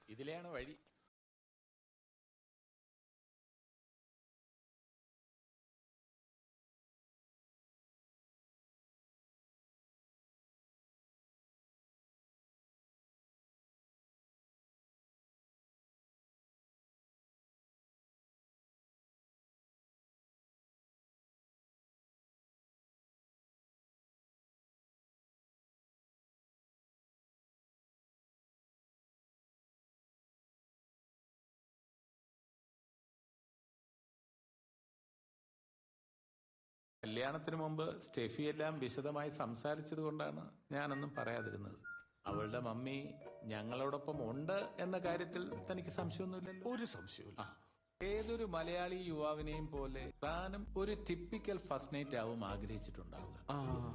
ഇതിലെയാണ് വഴി. കല്യാണത്തിന് മുമ്പ് സ്റ്റെഫി എല്ലാം വിശദമായി സംസാരിച്ചത് കൊണ്ടാണ് ഞാനൊന്നും പറയാതിരുന്നത്. അവളുടെ മമ്മി ഞങ്ങളോടൊപ്പം ഉണ്ട് എന്ന കാര്യത്തിൽ തനിക്ക് സംശയമൊന്നുമില്ലല്ലോ? ഒരു സംശയമില്ല. ഏതൊരു മലയാളി യുവാവിനെയും പോലെ താനും ഒരു ടിപ്പിക്കൽ ഫസ്റ്റ് നൈറ്റ് ആവും ആഗ്രഹിച്ചിട്ടുണ്ടാവുക.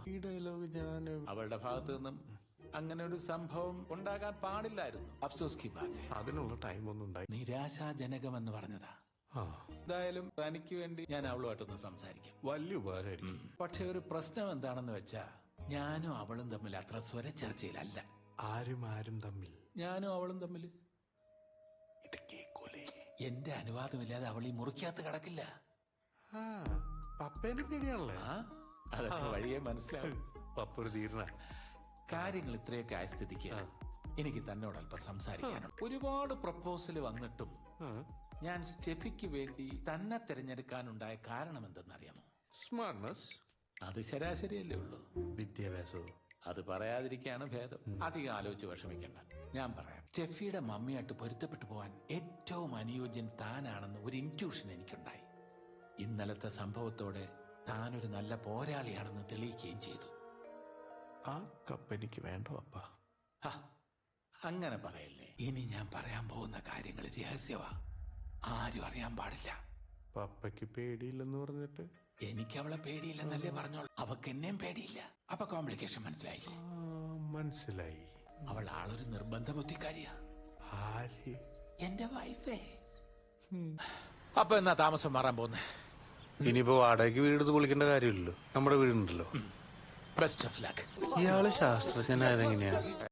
ഈ ഡയലോഗ് ഞാൻ അവളുടെ ഭാഗത്തു നിന്നും അങ്ങനെ ഒരു സംഭവം ഉണ്ടാകാൻ പാടില്ലായിരുന്നു. അഫ്സോസ് കി ബാത് ഹൈ. അതിനുള്ള ടൈമൊന്നും ഉണ്ടായി. നിരാശാജനകമെന്ന് പറഞ്ഞതാ. എന്തായാലും തനിക്ക് വേണ്ടി ഞാൻ അവളുമായിട്ടൊന്ന് സംസാരിക്കാം. വലിയ ഉപകാരമായിരിക്കും. പക്ഷെ ഒരു പ്രശ്നം എന്താണെന്ന് വെച്ചാ ഞാനും അവളും തമ്മിൽ അത്ര സ്വരച്ചേർച്ചയിലല്ല. ആരും തമ്മിൽ? ഞാനും അവളും തമ്മിൽ. ഇത് കേക്കൂലേ? എന്റെ അനുവാദമില്ലാതെ അവൾ ഈ മുറിക്കകത്ത് കിടക്കില്ല. പപ്പേനെ പേടിയാണല്ലേ? അതൊക്കെ വഴിയെ മനസ്സിലാവും. പപ്പ ഒരു ധീരന. കാര്യങ്ങൾ ഇത്രയൊക്കെ ആയ സ്ഥിതിക്ക് എനിക്ക് തന്നോട് അല്പം സംസാരിക്കാനുണ്ട്. ഒരുപാട് പ്രപ്പോസൽ വന്നിട്ടും ഞാൻ സ്റ്റെഫിക്ക് വേണ്ടി തന്നെ തിരഞ്ഞെടുക്കാനുണ്ടായ കാരണം എന്തെന്നറിയാമോ? സ്മാർട്ട്നെസ്. അത് ശരാശരിയല്ലേ ഉള്ളൂ. വിദ്യാഭ്യാസവും. അത് പറയാതിരിക്കാണ് ഭേദം. അധികം ആലോചിച്ച് വിഷമിക്കണ്ട. ഞാൻ പറയാം. സ്റ്റെഫിയുടെ മമ്മിയായിട്ട് പൊരുത്തപ്പെട്ടു പോവാൻ ഏറ്റവും അനുയോജ്യൻ താനാണെന്ന് ഒരു ഇൻറ്റ്യൂഷൻ എനിക്കുണ്ടായി. ഇന്നലത്തെ സംഭവത്തോടെ താനൊരു നല്ല പോരാളിയാണെന്ന് തെളിയിക്കുകയും ചെയ്തു. ആ കപ്പ് എനിക്ക് വേണ്ട പപ്പ. അങ്ങനെ പറയല്ലേ. ഇനി ഞാൻ പറയാൻ പോകുന്ന കാര്യങ്ങൾ രഹസ്യവാ. ആരും അറിയാൻ പാടില്ല. പപ്പയ്ക്ക് പേടിയില്ലെന്ന് പറഞ്ഞിട്ട്? എനിക്ക് അവളെ പേടിയില്ലെന്നല്ലേ പറഞ്ഞോളൂ. അവക്ക് എന്നെയും പേടിയില്ല. അപ്പൊ കോംപ്ലിക്കേഷൻ മനസ്സിലായില്ലേ? മനസ്സിലായി. അവൾ ആളൊരു നിർബന്ധ ബുദ്ധിക്കാരിയാ. ആര്? എന്റെ വൈഫേ. അപ്പൊ എന്നാ താമസം മാറാൻ പോന്നെ? ഇനിയിപ്പോ വാടകയ്ക്ക് വീട് പൊളിക്കേണ്ട കാര്യമില്ലല്ലോ. നമ്മുടെ വീടുണ്ടല്ലോ. Best of luck. ഇയാള് ശാസ്ത്രജ്ഞനായതെങ്ങനെയാ?